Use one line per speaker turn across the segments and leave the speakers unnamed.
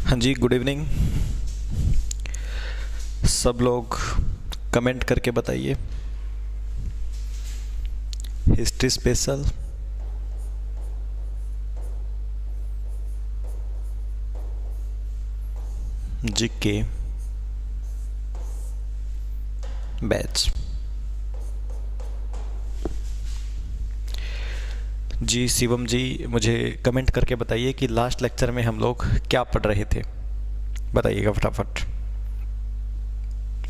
हाँ जी, good evening. सब लोग कमेंट करके बताइए। History special, GK batch. जी शिवम जी, मुझे कमेंट करके बताइए कि लास्ट लेक्चर में हम लोग क्या पढ़ रहे थे। बताइएगा फटाफट,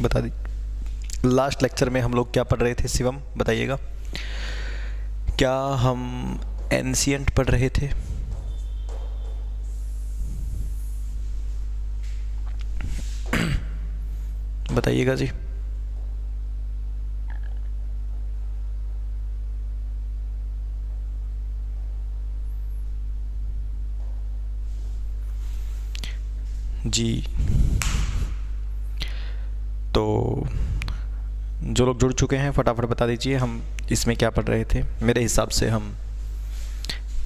बता दी। लास्ट लेक्चर में हम लोग क्या पढ़ रहे थे शिवम, बताइएगा। क्या हम एंशियंट पढ़ रहे थे? बताइएगा जी। जी तो जो लोग जुड़ चुके हैं फटाफट बता दीजिए हम इसमें क्या पढ़ रहे थे। मेरे हिसाब से हम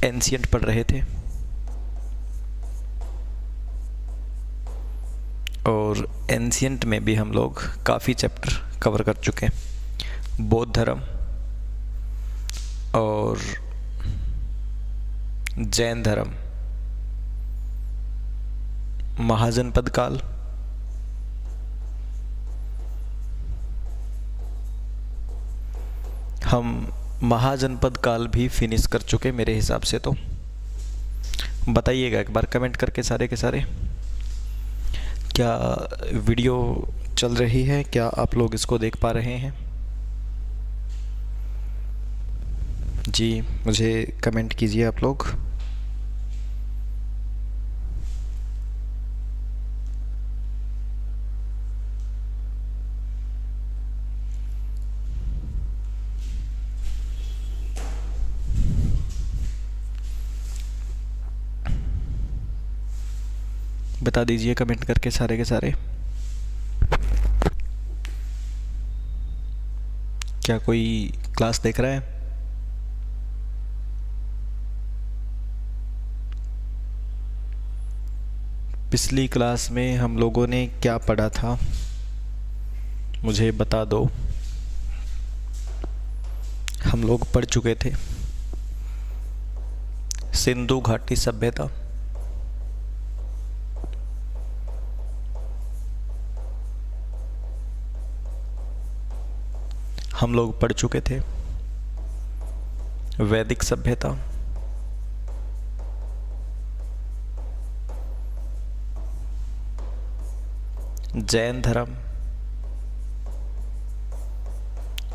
एंशियंट पढ़ रहे थे और एंशियंट में भी हम लोग काफ़ी चैप्टर कवर कर चुके हैं। बौद्ध धर्म और जैन धर्म, महाजनपद काल, हम महाजनपद काल भी फिनिश कर चुके मेरे हिसाब से। तो बताइएगा एक बार कमेंट करके सारे के सारे, क्या वीडियो चल रही है? क्या आप लोग इसको देख पा रहे हैं? जी मुझे कमेंट कीजिए आप लोग। बता दीजिए कमेंट करके सारे के सारे। क्या कोई क्लास देख रहा है? पिछली क्लास में हम लोगों ने क्या पढ़ा था, मुझे बता दो। हम लोग पढ़ चुके थे सिंधु घाटी सभ्यता, हम लोग पढ़ चुके थे वैदिक सभ्यता, जैन धर्म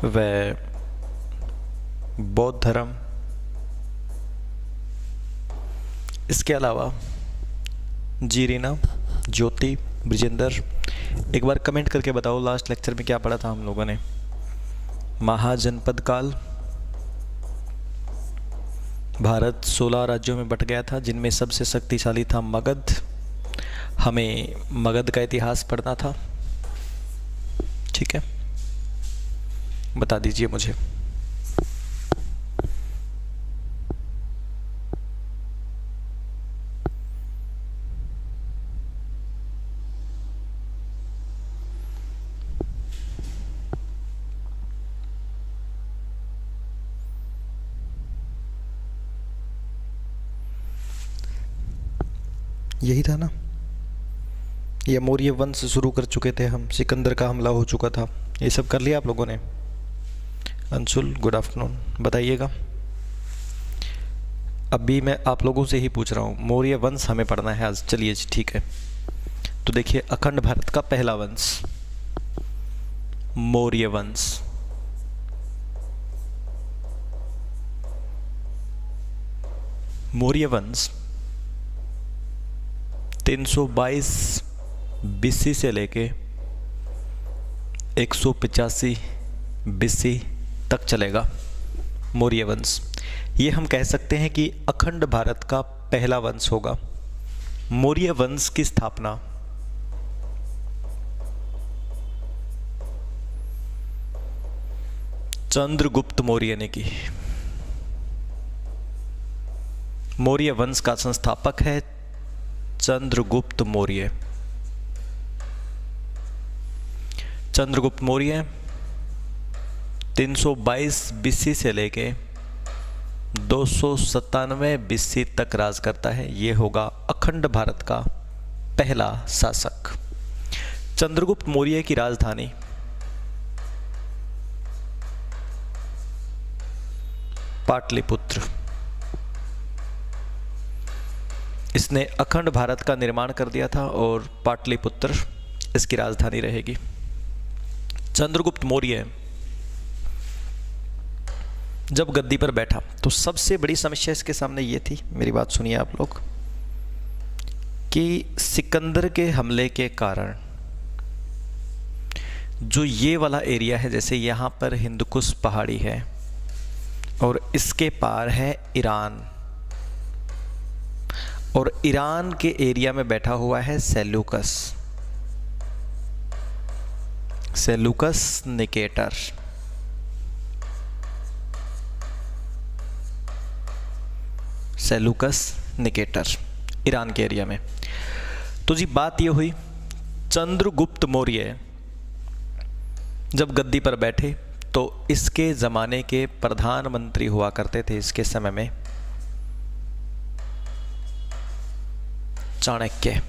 व बौद्ध धर्म। इसके अलावा जी रीना, ज्योति, ब्रिजेंदर, एक बार कमेंट करके बताओ लास्ट लेक्चर में क्या पढ़ा था हम लोगों ने। महाजनपद काल, भारत 16 राज्यों में बट गया था जिनमें सबसे शक्तिशाली था मगध। हमें मगध का इतिहास पढ़ना था, ठीक है? बता दीजिए मुझे। यही था ना? ये मौर्य वंश शुरू कर चुके थे हम, सिकंदर का हमला हो चुका था, ये सब कर लिया आप लोगों ने? अंशुल गुड आफ्टरनून, बताइएगा। अभी मैं आप लोगों से ही पूछ रहा हूँ, मौर्य वंश हमें पढ़ना है आज। चलिए ठीक है, तो देखिए अखंड भारत का पहला वंश मौर्य वंश। मौर्य वंश 322 बीसी से लेके 185 बीसी तक चलेगा मौर्य वंश। ये हम कह सकते हैं कि अखंड भारत का पहला वंश होगा। मौर्य वंश की स्थापना चंद्रगुप्त मौर्य ने की। मौर्य वंश का संस्थापक है चंद्रगुप्त मौर्य। चंद्रगुप्त मौर्य 322 बीसी से लेके 297 बीसी तक राज करता है। ये होगा अखंड भारत का पहला शासक। चंद्रगुप्त मौर्य की राजधानी पाटलिपुत्र। इसने अखंड भारत का निर्माण कर दिया था और पाटलिपुत्र इसकी राजधानी रहेगी। चंद्रगुप्त मौर्य जब गद्दी पर बैठा तो सबसे बड़ी समस्या इसके सामने ये थी, मेरी बात सुनिए आप लोग, कि सिकंदर के हमले के कारण जो ये वाला एरिया है, जैसे यहाँ पर हिंदकुश पहाड़ी है और इसके पार है ईरान, और ईरान के एरिया में बैठा हुआ है Seleucus, Seleucus Nicator. Seleucus Nicator Iran के एरिया में। तो जी बात ये हुई, चंद्रगुप्त मौर्य जब गद्दी पर बैठे तो इसके ज़माने के प्रधानमंत्री हुआ करते थे इसके समय में चाणक्य।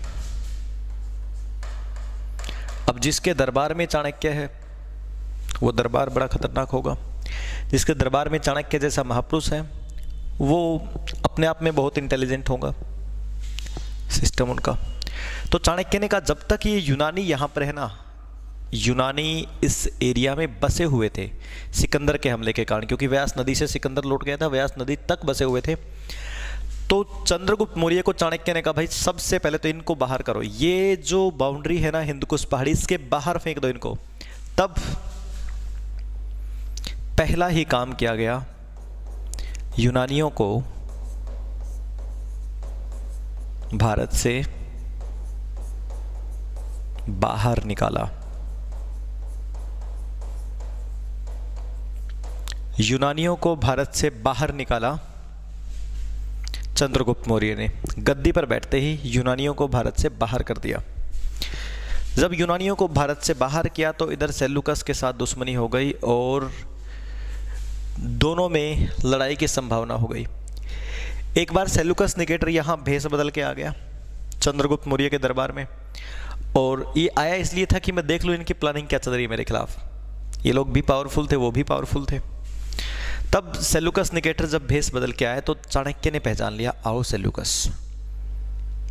अब जिसके दरबार में चाणक्य है वो दरबार बड़ा खतरनाक होगा। जिसके दरबार में चाणक्य जैसा महापुरुष है वो अपने आप में बहुत इंटेलिजेंट होगा, सिस्टम उनका। तो चाणक्य ने कहा जब तक ये यूनानी यहाँ पर है ना, यूनानी इस एरिया में बसे हुए थे सिकंदर के हमले के कारण, क्योंकि व्यास नदी से सिकंदर लौट गया था, व्यास नदी तक बसे हुए थे। तो चंद्रगुप्त मौर्य को चाणक्य ने कहा भाई सबसे पहले तो इनको बाहर करो, ये जो बाउंड्री है ना हिंदकुश पहाड़ी, इसके बाहर फेंक दो इनको। तब पहला ही काम किया गया, यूनानियों को भारत से बाहर निकाला। यूनानियों को भारत से बाहर निकाला चंद्रगुप्त मौर्य ने। गद्दी पर बैठते ही यूनानियों को भारत से बाहर कर दिया। जब यूनानियों को भारत से बाहर किया तो इधर सेल्यूकस के साथ दुश्मनी हो गई और दोनों में लड़ाई की संभावना हो गई। एक बार सेल्यूकस निकेटर यहाँ भेष बदल के आ गया चंद्रगुप्त मौर्य के दरबार में, और ये आया इसलिए था कि मैं देख लूँ इनकी प्लानिंग क्या चल रही है मेरे खिलाफ। ये लोग भी पावरफुल थे, वो भी पावरफुल थे। तब सेल्यूकस निकेटर जब भेष बदल के आए तो चाणक्य ने पहचान लिया, आओ सेल्यूकस।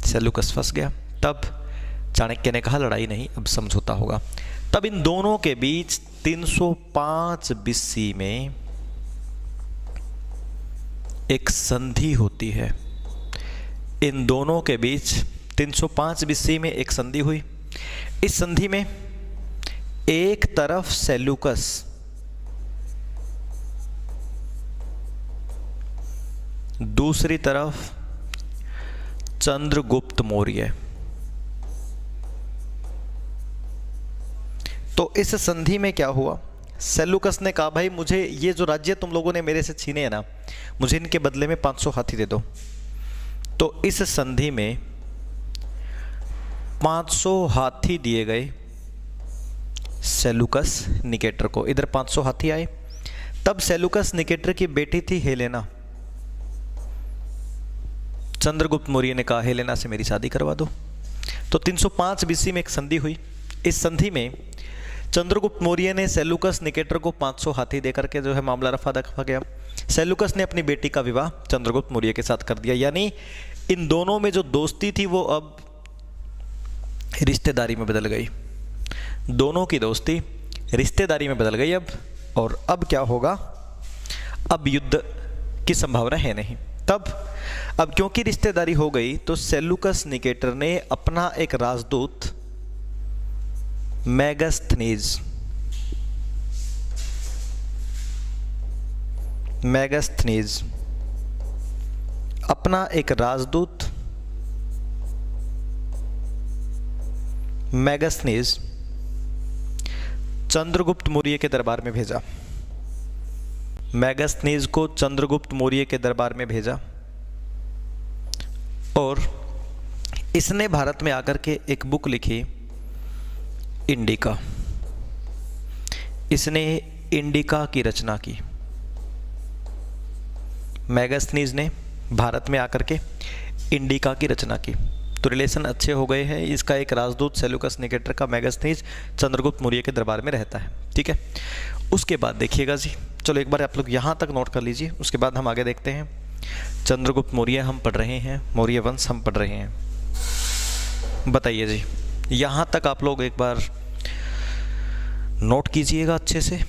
सेल्यूकस फंस गया। तब चाणक्य ने कहा लड़ाई नहीं, अब समझौता होगा। तब इन दोनों के बीच 305 बीसी में एक संधि होती है। इन दोनों के बीच 305 बीसी में एक संधि हुई। इस संधि में एक तरफ सेल्यूकस, दूसरी तरफ चंद्रगुप्त मौर्य। तो इस संधि में क्या हुआ, सेल्यूकस ने कहा भाई मुझे ये जो राज्य तुम लोगों ने मेरे से छीने हैं ना, मुझे इनके बदले में 500 हाथी दे दो। तो इस संधि में 500 हाथी दिए गए सेल्यूकस निकेटर को। इधर 500 हाथी आए। तब सेल्यूकस निकेटर की बेटी थी हेलेना। चंद्रगुप्त मौर्य ने कहा हेलेना से मेरी शादी करवा दो। तो 305 बीसी में एक संधि हुई। इस संधि में चंद्रगुप्त मौर्य ने सेल्यूकस निकेटर को 500 हाथी देकर के जो है मामला रफा दफा गया। सेल्यूकस ने अपनी बेटी का विवाह चंद्रगुप्त मौर्य के साथ कर दिया। यानी इन दोनों में जो दोस्ती थी वो अब रिश्तेदारी में बदल गई। दोनों की दोस्ती रिश्तेदारी में बदल गई अब। और अब क्या होगा, अब युद्ध की संभावना है नहीं। तब अब क्योंकि रिश्तेदारी हो गई तो सेल्यूकस निकेटर ने अपना एक राजदूत मैगस्थनीज अपना एक राजदूत मैगस्थनीज चंद्रगुप्त मौर्य के दरबार में भेजा। मैगस्थनीज को चंद्रगुप्त मौर्य के दरबार में भेजा और इसने भारत में आकर के एक बुक लिखी, इंडिका। इसने इंडिका की रचना की। मैगस्थनीज ने भारत में आकर के इंडिका की रचना की। तो रिलेशन अच्छे हो गए हैं। इसका एक राजदूत सेल्यूकस निकेटर का मैगस्थनीज चंद्रगुप्त मौर्य के दरबार में रहता है। ठीक है, उसके बाद देखिएगा जी, चलो एक बार आप लोग यहाँ तक नोट कर लीजिए, उसके बाद हम आगे देखते हैं। चंद्रगुप्त मौर्य हम पढ़ रहे हैं, मौर्य वंश हम पढ़ रहे हैं। बताइए जी, यहाँ तक आप लोग एक बार नोट कीजिएगा अच्छे से।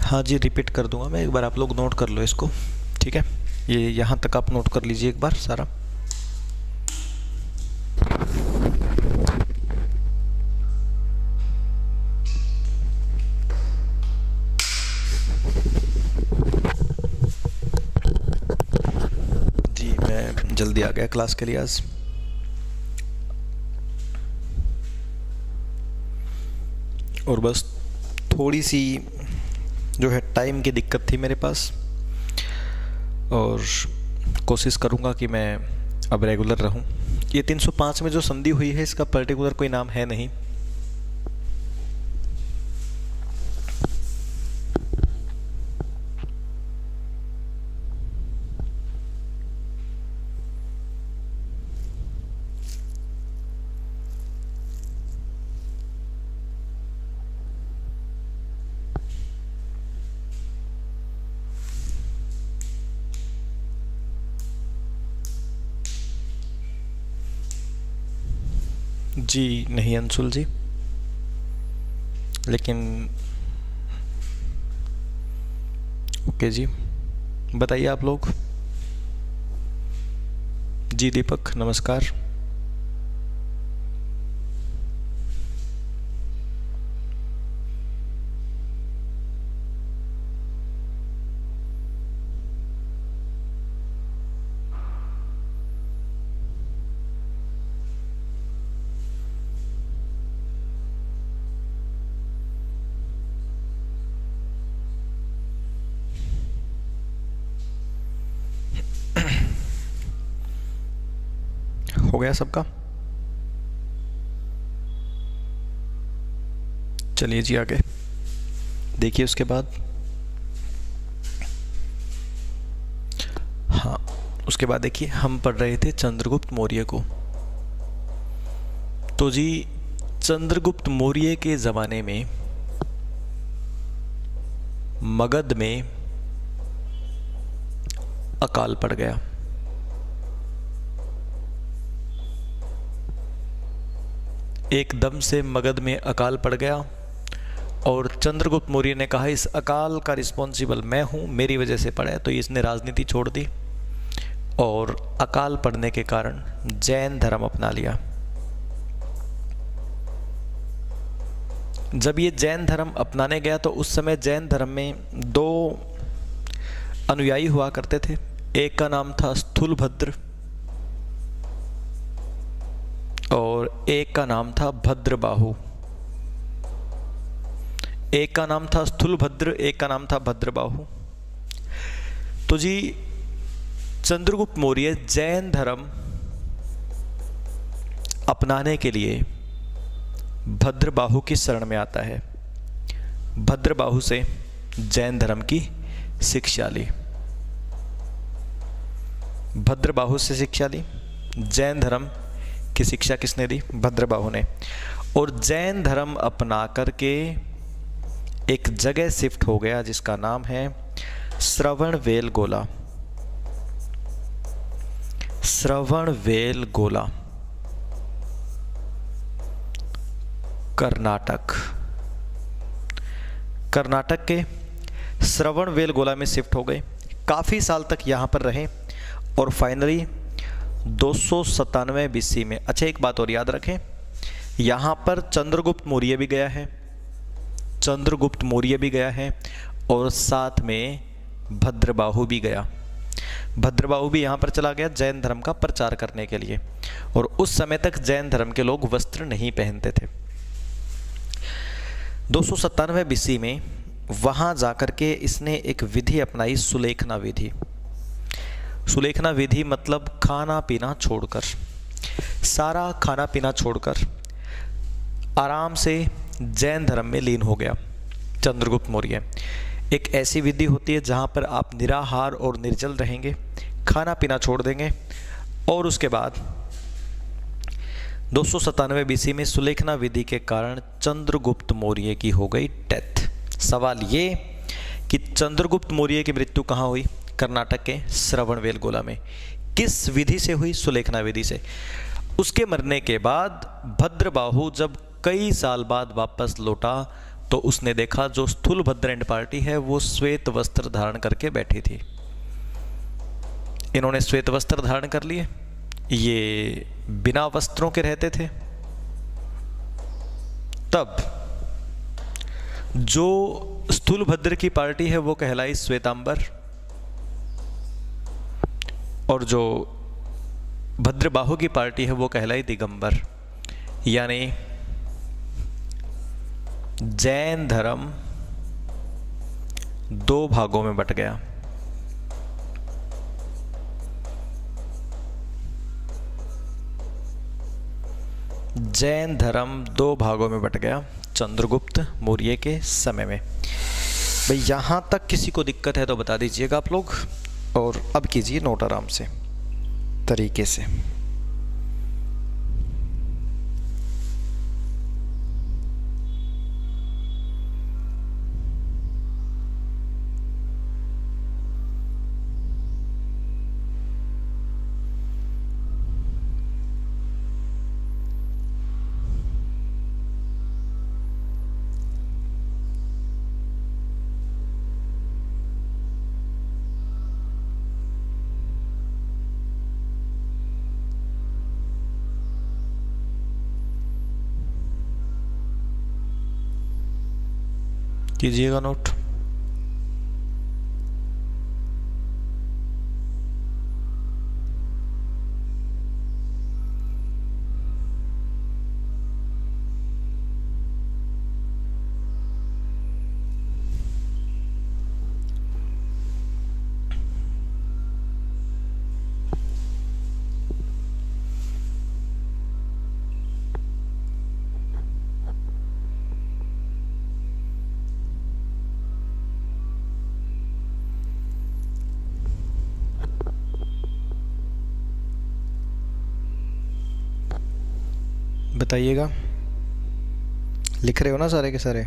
हाँ जी, रिपीट कर दूंगा मैं, एक बार आप लोग नोट कर लो इसको। ठीक है, ये यहाँ तक आप नोट कर लीजिए एक बार सारा। जी मैं जल्दी आ गया क्लास के लिए आज। और बस थोड़ी सी जो है टाइम की दिक्कत थी मेरे पास, और कोशिश करूँगा कि मैं अब रेगुलर रहूँ। ये 305 में जो संधि हुई है इसका पर्टिकुलर कोई नाम है नहीं। जी नहीं अंशुल जी, लेकिन ओके जी, बताइए आप लोग। जी दीपक नमस्कार। हो गया सबका? चलिए जी आगे देखिए। उसके बाद हाँ, उसके बाद देखिए हम पढ़ रहे थे चंद्रगुप्त मौर्य को। तो जी चंद्रगुप्त मौर्य के ज़माने में मगध में अकाल पड़ गया। एकदम से मगध में अकाल पड़ गया और चंद्रगुप्त मौर्य ने कहा इस अकाल का रिस्पॉन्सिबल मैं हूँ, मेरी वजह से पड़ा है। तो इसने राजनीति छोड़ दी और अकाल पड़ने के कारण जैन धर्म अपना लिया। जब ये जैन धर्म अपनाने गया तो उस समय जैन धर्म में दो अनुयायी हुआ करते थे। एक का नाम था स्थूलभद्र और एक का नाम था भद्रबाहु। एक का नाम था स्थूलभद्र, एक का नाम था भद्रबाहु। तो जी चंद्रगुप्त मौर्य जैन धर्म अपनाने के लिए भद्रबाहु की शरण में आता है। भद्रबाहु से जैन धर्म की शिक्षा ली। भद्रबाहु से शिक्षा ली। जैन धर्म की शिक्षा किसने दी? भद्रबाहु ने। और जैन धर्म अपना करके एक जगह शिफ्ट हो गया जिसका नाम है श्रवणबेलगोला। श्रवणबेलगोला, कर्नाटक। कर्नाटक के श्रवणबेलगोला में शिफ्ट हो गए। काफ़ी साल तक यहाँ पर रहे और फाइनली 297 BC में। अच्छा, एक बात और याद रखें, यहाँ पर चंद्रगुप्त मौर्य भी गया है, चंद्रगुप्त मौर्य भी गया है, और साथ में भद्रबाहु भी गया। भद्रबाहु भी यहाँ पर चला गया जैन धर्म का प्रचार करने के लिए, और उस समय तक जैन धर्म के लोग वस्त्र नहीं पहनते थे। 297 BC में वहाँ जाकर के इसने एक विधि अपनाई, सुलेखना विधि। सुलेखना विधि मतलब खाना पीना छोड़कर, सारा खाना पीना छोड़कर आराम से जैन धर्म में लीन हो गया चंद्रगुप्त मौर्य। एक ऐसी विधि होती है जहाँ पर आप निराहार और निर्जल रहेंगे, खाना पीना छोड़ देंगे, और उसके बाद 297 BC में सुलेखना विधि के कारण चंद्रगुप्त मौर्य की हो गई डेथ। सवाल ये कि चंद्रगुप्त मौर्य की मृत्यु कहाँ हुई? कर्नाटक के श्रवणबेलगोला में। किस विधि से हुई? सुलेखना विधि से। उसके मरने के बाद भद्रबाहु जब कई साल बाद वापस लौटा तो उसने देखा जो स्थूलभद्र एंड पार्टी है वो श्वेत वस्त्र धारण करके बैठी थी। इन्होंने श्वेत वस्त्र धारण कर लिए, ये बिना वस्त्रों के रहते थे। तब जो स्थूलभद्र की पार्टी है वो कहलाई श्वेतांबर, और जो भद्रबाहु की पार्टी है वो कहलाई दिगंबर। यानी जैन धर्म दो भागों में बट गया। जैन धर्म दो भागों में बट गया चंद्रगुप्त मौर्य के समय में। भाई यहां तक किसी को दिक्कत है तो बता दीजिएगा आप लोग, और अब कीजिए नोट आराम से तरीके से। कीजिएगा नोट। बताइएगा, लिख रहे हो ना सारे के सारे?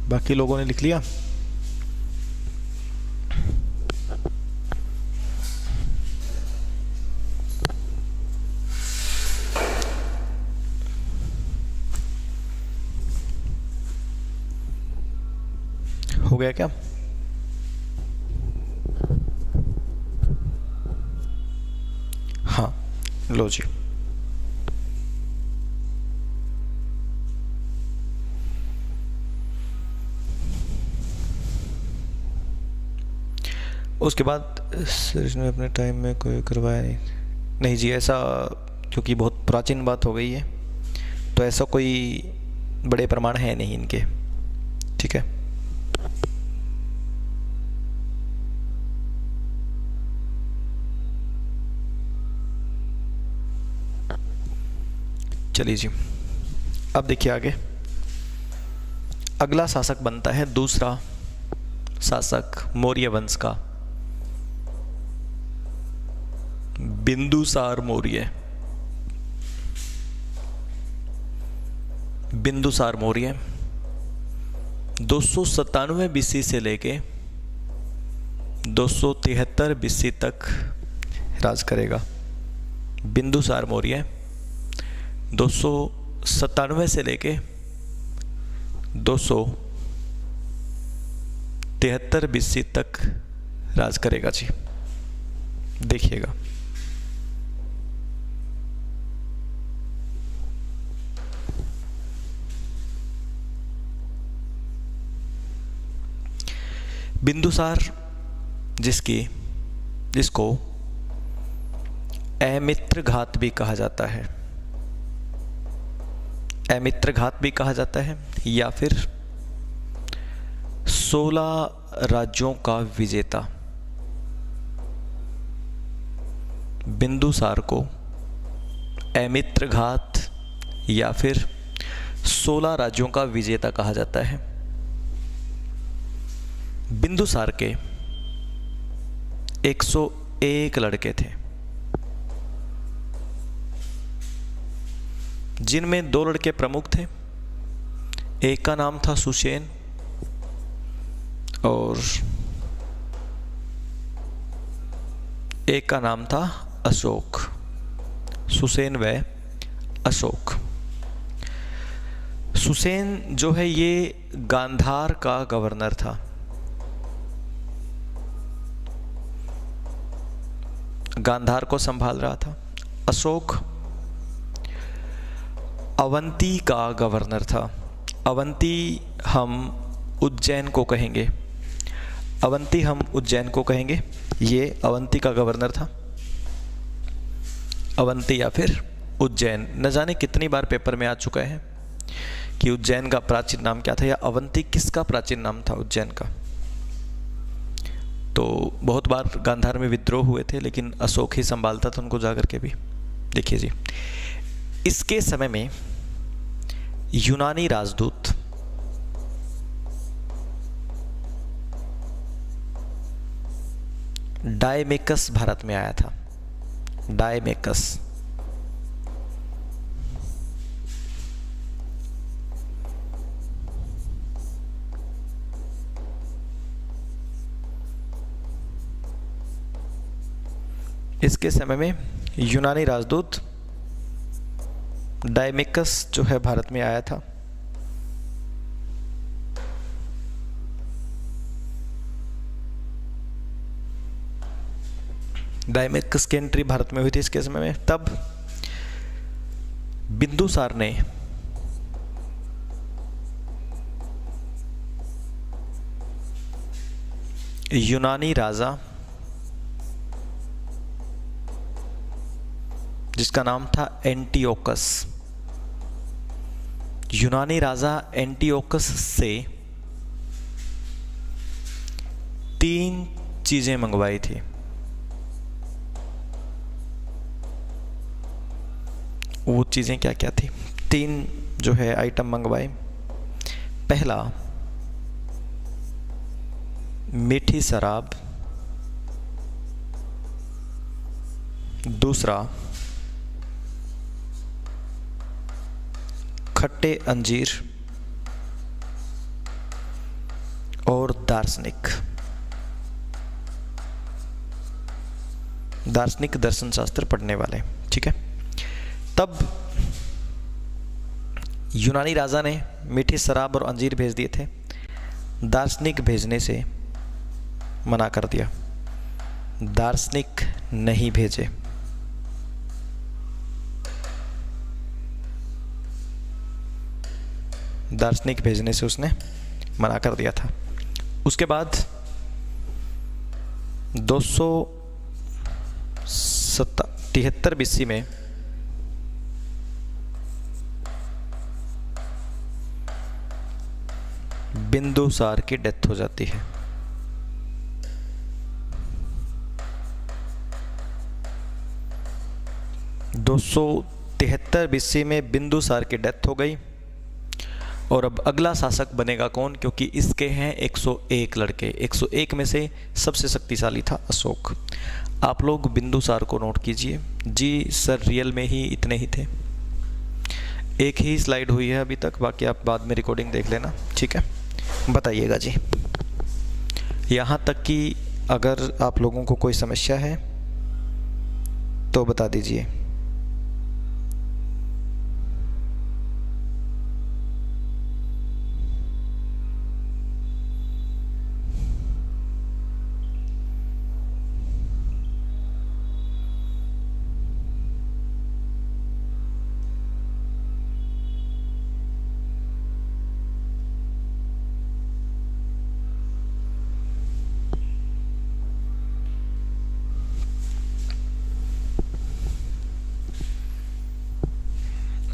बाकी लोगों ने लिख लिया? हो गया क्या? हाँ, लो जी। उसके बाद सर ने अपने टाइम में कोई करवाया नहीं जी, ऐसा क्योंकि बहुत प्राचीन बात हो गई है तो ऐसा कोई बड़े प्रमाण है नहीं इनके, ठीक है। चलिए जी, अब देखिए आगे। अगला शासक बनता है दूसरा शासक मौर्य वंश का, बिंदुसार मौर्य। बिंदुसार मौर्य 297 BC से लेके 273 BC तक राज करेगा। बिंदुसार मौर्य 297 से लेके 273 BC तक राज करेगा जी। देखिएगा, बिंदुसार जिसको अमित्र घात भी कहा जाता है, अमित्र घात भी कहा जाता है, या फिर 16 राज्यों का विजेता, बिंदुसार को अमित्र घात या फिर 16 राज्यों का विजेता कहा जाता है। बिंदुसार के 101 लड़के थे, जिनमें 2 लड़के प्रमुख थे। एक का नाम था सुसेन और एक का नाम था अशोक। सुसेन व अशोक। सुसेन जो है ये गांधार का गवर्नर था। गांधार को संभाल रहा था। अशोक अवंती का गवर्नर था। अवंती हम उज्जैन को कहेंगे, अवंती हम उज्जैन को कहेंगे। ये अवंती का गवर्नर था, अवंती या फिर उज्जैन। न जाने कितनी बार पेपर में आ चुका है कि उज्जैन का प्राचीन नाम क्या था या अवंती किसका प्राचीन नाम था उज्जैन का। तो बहुत बार गांधार में विद्रोह हुए थे, लेकिन अशोक ही संभालता था उनको जाकर के भी। देखिए जी, इसके समय में यूनानी राजदूत डायमेकस भारत में आया था। डायमेकस इसके समय में यूनानी राजदूत डायमेकस जो है भारत में आया था। डायमेकस की एंट्री भारत में हुई थी इसके समय में। तब बिंदुसार ने यूनानी राजा जिसका नाम था एंटियोकस, यूनानी राजा एंटियोकस से 3 चीजें मंगवाई थी। वो चीजें क्या क्या थी? 3 जो है आइटम मंगवाए। पहला, मीठी शराब। दूसरा, खट्टे अंजीर। और दार्शनिक दर्शन शास्त्र पढ़ने वाले। ठीक है। तब यूनानी राजा ने मीठी शराब और अंजीर भेज दिए थे, दार्शनिक भेजने से मना कर दिया। दार्शनिक नहीं भेजे। दार्शनिक भेजने से उसने मना कर दिया था। उसके बाद 273 BC में बिंदुसार की डेथ हो जाती है। BC में बिंदुसार की डेथ हो गई। और अब अगला शासक बनेगा कौन? क्योंकि इसके हैं 101 लड़के। 101 में से सबसे शक्तिशाली था अशोक। आप लोग बिंदुसार को नोट कीजिए। जी सर, रियल में ही इतने ही थे। एक ही स्लाइड हुई है अभी तक, बाकी आप बाद में रिकॉर्डिंग देख लेना, ठीक है। बताइएगा जी, यहाँ तक कि अगर आप लोगों को कोई समस्या है तो बता दीजिए।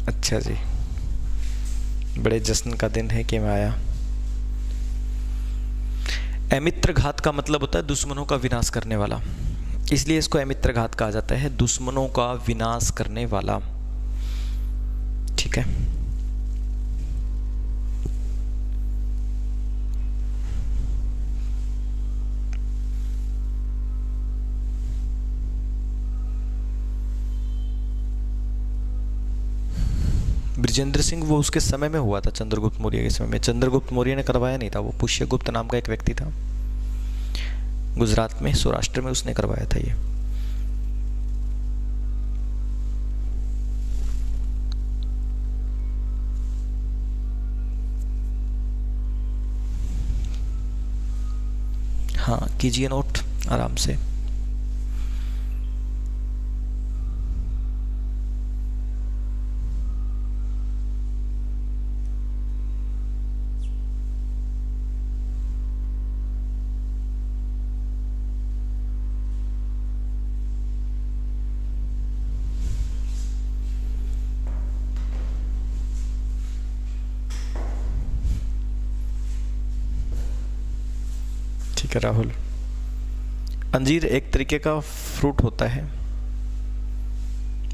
अच्छा जी, बड़े जश्न का दिन है कि मैं आया। अमित्र घात का मतलब होता है दुश्मनों का विनाश करने वाला, इसलिए इसको अमित्र घात कहा जाता है, दुश्मनों का विनाश करने वाला, ठीक है। बृजेंद्र सिंह वो उसके समय में हुआ था, चंद्रगुप्त मौर्य के समय में। चंद्रगुप्त मौर्य ने करवाया नहीं था, वो पुष्यगुप्त नाम का एक व्यक्ति था, गुजरात में, सौराष्ट्र में, उसने करवाया था ये। हाँ कीजिए नोट आराम से। ठीक है राहुल, अंजीर एक तरीके का फ्रूट होता है।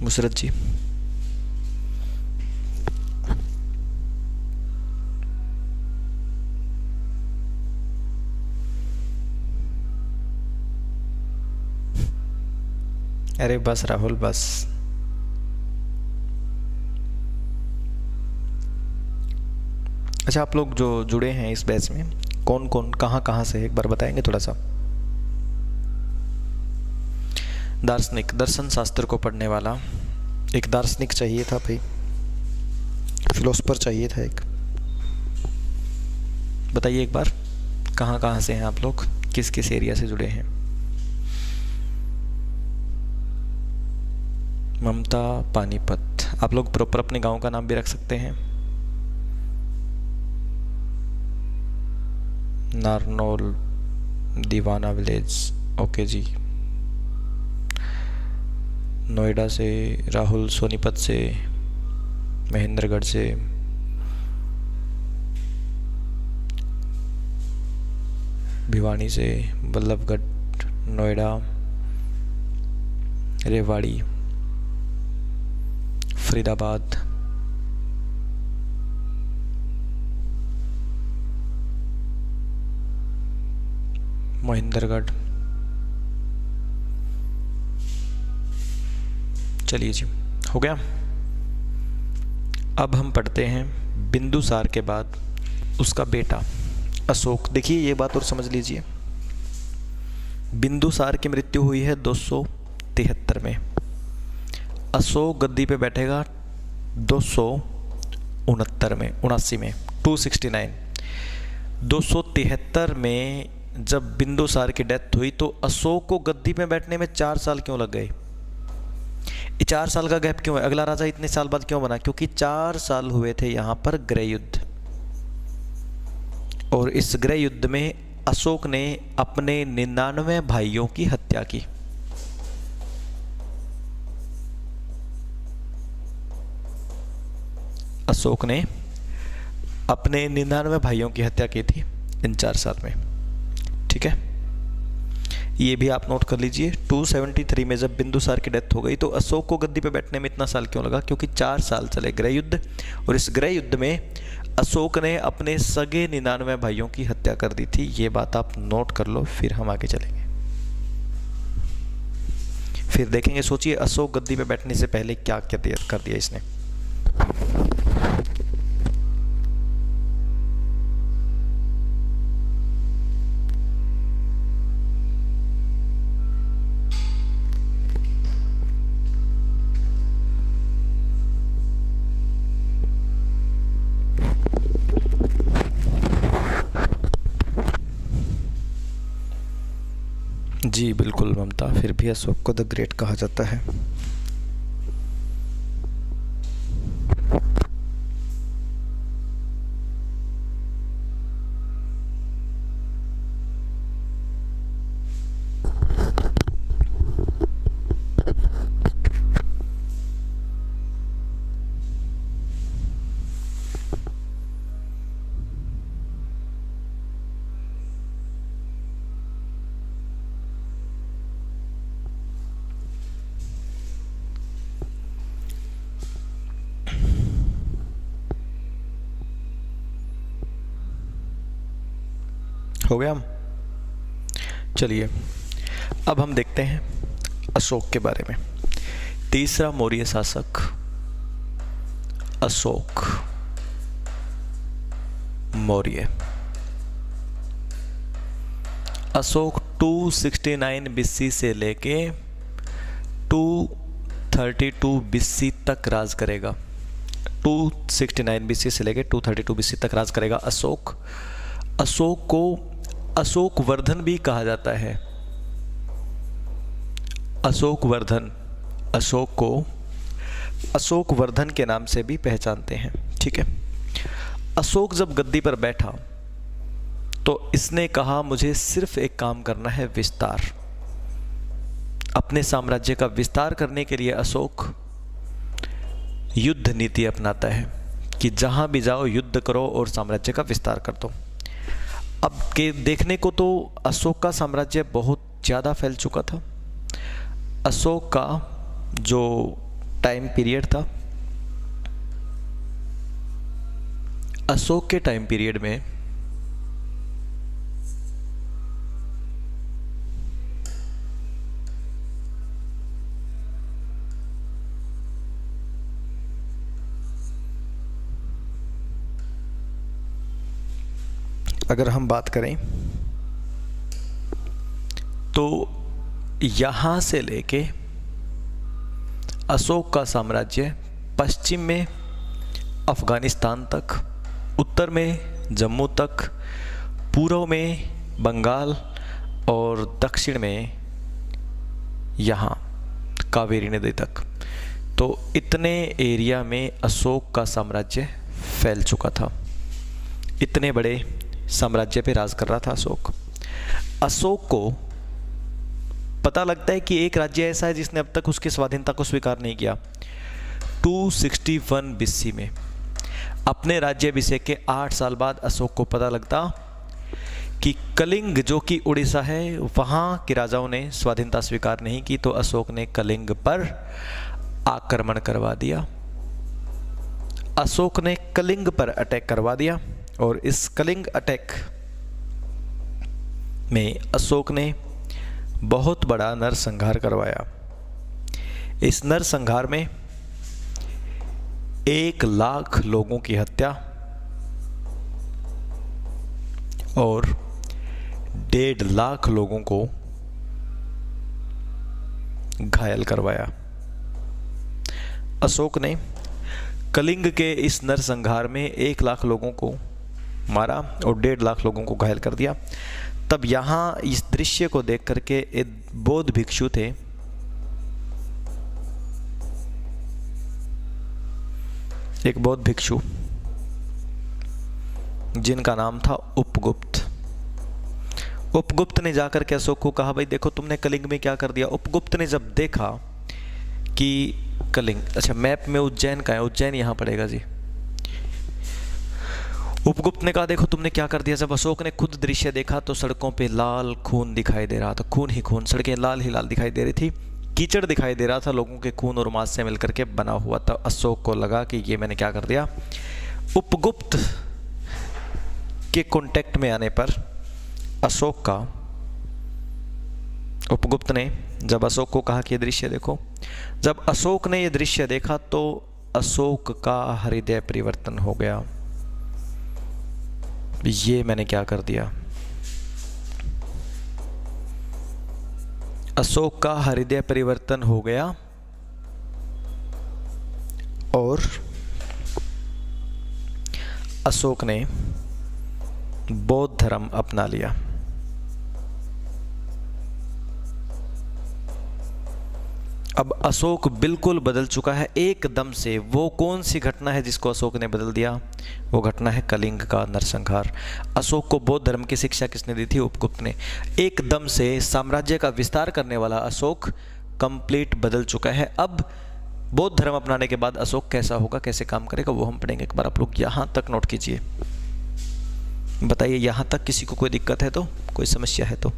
मुसरत जी, अरे बस राहुल बस। अच्छा, आप लोग जो जुड़े हैं इस बैच में, कौन कौन कहाँ कहाँ से, एक बार बताएंगे थोड़ा सा। दार्शनिक, दर्शन शास्त्र को पढ़ने वाला एक दार्शनिक चाहिए था भाई, फिलोसफर चाहिए था एक। बताइए एक बार, कहाँ कहाँ से हैं आप लोग, किस किस एरिया से जुड़े हैं। ममता पानीपत, आप लोग प्रॉपर अपने गांव का नाम भी रख सकते हैं। नारनौल, दीवाना विलेज, ओके जी। नोएडा से राहुल, सोनीपत से, महेंद्रगढ़ से, भिवानी से, बल्लभगढ़, नोएडा, रेवाड़ी, फरीदाबाद, महेंद्रगढ़। चलिए जी, हो गया। अब हम पढ़ते हैं बिंदुसार के बाद उसका बेटा अशोक। देखिए ये बात और समझ लीजिए, बिंदुसार की मृत्यु हुई है 273 में, अशोक गद्दी पे बैठेगा 269 में, 79 में, 269। 273 में जब बिंदुसार की डेथ हुई तो अशोक को गद्दी में बैठने में 4 साल क्यों लग गए? 4 साल का गैप क्यों है? अगला राजा इतने साल बाद क्यों बना? क्योंकि 4 साल हुए थे यहाँ पर गृह युद्ध, और इस गृह युद्ध में अशोक ने अपने 99 भाइयों की हत्या की। अशोक ने अपने 99 भाइयों की हत्या की थी इन 4 साल में, ठीक है। ये भी आप नोट कर लीजिए। 273 में जब बिंदुसार की डेथ हो गई तो अशोक को गद्दी पे बैठने में इतना साल क्यों लगा? क्योंकि 4 साल चले गृह युद्ध, और इस गृह युद्ध में अशोक ने अपने सगे 99 भाइयों की हत्या कर दी थी। ये बात आप नोट कर लो, फिर हम आगे चलेंगे, फिर देखेंगे। सोचिए अशोक गद्दी पे बैठने से पहले क्या क्या कर दिया इसने। जी बिल्कुल ममता, फिर भी अशोक को द ग्रेट कहा जाता है। हो गया। चलिए अब हम देखते हैं अशोक के बारे में। तीसरा मौर्य शासक अशोक मौर्य। अशोक 269 बीसी से लेके 232 बीसी तक राज करेगा। 269 बीसी से लेके 232 बीसी तक राज करेगा अशोक। अशोक को अशोक वर्धन भी कहा जाता है। अशोक वर्धन, अशोक को अशोक वर्धन के नाम से भी पहचानते हैं। ठीक है। अशोक जब गद्दी पर बैठा तो इसने कहा मुझे सिर्फ एक काम करना है, विस्तार। अपने साम्राज्य का विस्तार करने के लिए अशोक युद्ध नीति अपनाता है कि जहां भी जाओ युद्ध करो और साम्राज्य का विस्तार कर दो। अब के देखने को तो अशोक का साम्राज्य बहुत ज़्यादा फैल चुका था। अशोक का जो टाइम पीरियड था, अशोक के टाइम पीरियड में अगर हम बात करें तो यहाँ से लेके अशोक का साम्राज्य पश्चिम में अफ़गानिस्तान तक, उत्तर में जम्मू तक, पूर्व में बंगाल और दक्षिण में यहाँ कावेरी नदी तक, तो इतने एरिया में अशोक का साम्राज्य फैल चुका था। इतने बड़े साम्राज्य पे राज कर रहा था अशोक। अशोक को पता लगता है कि एक राज्य ऐसा है जिसने अब तक उसकी स्वाधीनता को स्वीकार नहीं किया। 261 बीसी में अपने राज्याभिषेक के 8 साल बाद अशोक को पता लगता कि कलिंग, जो कि उड़ीसा है, वहाँ के राजाओं ने स्वाधीनता स्वीकार नहीं की, तो अशोक ने कलिंग पर आक्रमण करवा दिया। अशोक ने कलिंग पर अटैक करवा दिया और इस कलिंग अटैक में अशोक ने बहुत बड़ा नरसंहार करवाया। इस नरसंहार में 1 लाख लोगों की हत्या और 1.5 लाख लोगों को घायल करवाया। अशोक ने कलिंग के इस नरसंहार में 1 लाख लोगों को मारा और 1.5 लाख लोगों को घायल कर दिया। तब यहाँ इस दृश्य को देख करके एक बौद्ध भिक्षु थे, एक बौद्ध भिक्षु जिनका नाम था उपगुप्त। उपगुप्त ने जाकर के अशोक को कहा, भाई देखो तुमने कलिंग में क्या कर दिया। उपगुप्त ने जब देखा कि कलिंग, अच्छा मैप में उज्जैन का है, उज्जैन यहाँ पड़ेगा जी। उपगुप्त ने कहा देखो तुमने क्या कर दिया। जब अशोक ने खुद दृश्य देखा तो सड़कों पे लाल खून दिखाई दे रहा था, खून ही खून, सड़कें लाल ही लाल दिखाई दे रही थी, कीचड़ दिखाई दे रहा था, लोगों के खून और मांस से मिलकर के बना हुआ था। अशोक को लगा कि ये मैंने क्या कर दिया। उपगुप्त के कांटेक्ट में आने पर अशोक का, उपगुप्त ने जब अशोक को कहा कि ये दृश्य देखो, जब अशोक ने ये दृश्य देखा तो अशोक का हृदय परिवर्तन हो गया। ये मैंने क्या कर दिया। अशोक का हृदय परिवर्तन हो गया और अशोक ने बौद्ध धर्म अपना लिया। अब अशोक बिल्कुल बदल चुका है एकदम से। वो कौन सी घटना है जिसको अशोक ने बदल दिया? वो घटना है कलिंग का नरसंहार। अशोक को बौद्ध धर्म की शिक्षा किसने दी थी? उपगुप्त ने। एकदम से साम्राज्य का विस्तार करने वाला अशोक कंप्लीट बदल चुका है। अब बौद्ध धर्म अपनाने के बाद अशोक कैसा होगा, कैसे काम करेगा, वो हम पढ़ेंगे। एक बार आप लोग यहाँ तक नोट कीजिए। बताइए यहाँ तक किसी को कोई दिक्कत है तो, कोई समस्या है तो?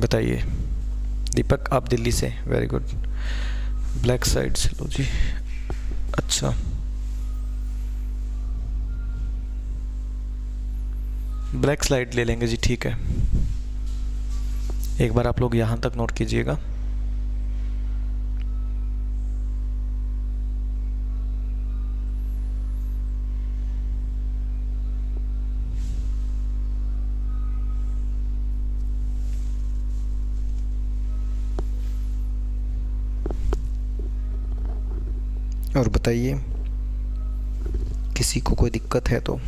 बताइए। दीपक आप दिल्ली से, वेरी गुड। ब्लैक साइड से लो जी। अच्छा, ब्लैक स्लाइड ले लेंगे जी, ठीक है। एक बार आप लोग यहाँ तक नोट कीजिएगा। और बताइए किसी को कोई दिक्कत है तो?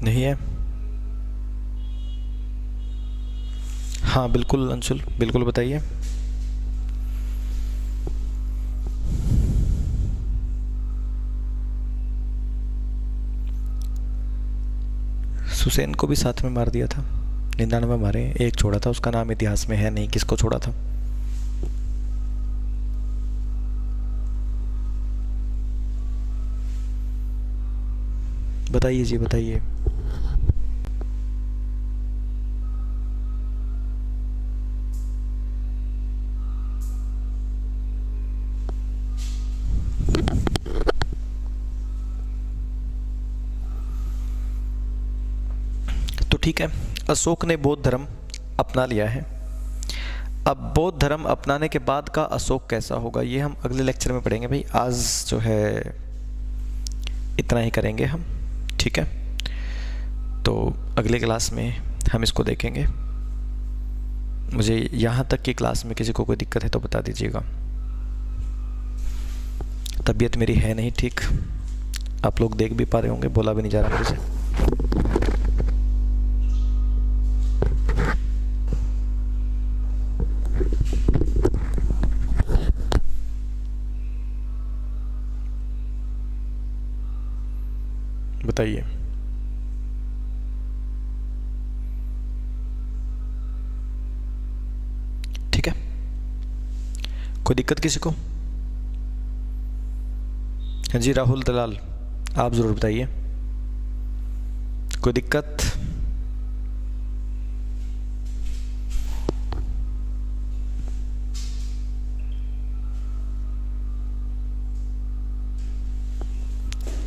नहीं है? हाँ बिल्कुल अंशुल, बिल्कुल बताइए। सुसैन को भी साथ में मार दिया था, 99 मारे, एक छोड़ा था, उसका नाम इतिहास में है नहीं, किसको छोड़ा था? बताइए जी, बताइए। तो ठीक है, अशोक ने बौद्ध धर्म अपना लिया है। अब बौद्ध धर्म अपनाने के बाद का अशोक कैसा होगा ये हम अगले लेक्चर में पढ़ेंगे भाई। आज जो है इतना ही करेंगे हम, ठीक है। तो अगले क्लास में हम इसको देखेंगे। मुझे यहाँ तक की क्लास में किसी को कोई दिक्कत है तो बता दीजिएगा। तबीयत मेरी है नहीं ठीक, आप लोग देख भी पा रहे होंगे, बोला भी नहीं जा रहा मेरे से। बताइए। ठीक है, कोई दिक्कत किसी को? हाँ जी राहुल दलाल, आप ज़रूर बताइए, कोई दिक्कत?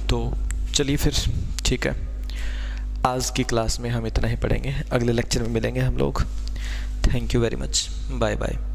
तो चलिए फिर ठीक है, आज की क्लास में हम इतना ही पढ़ेंगे, अगले लेक्चर में मिलेंगे हम लोग। Thank you very much, bye bye.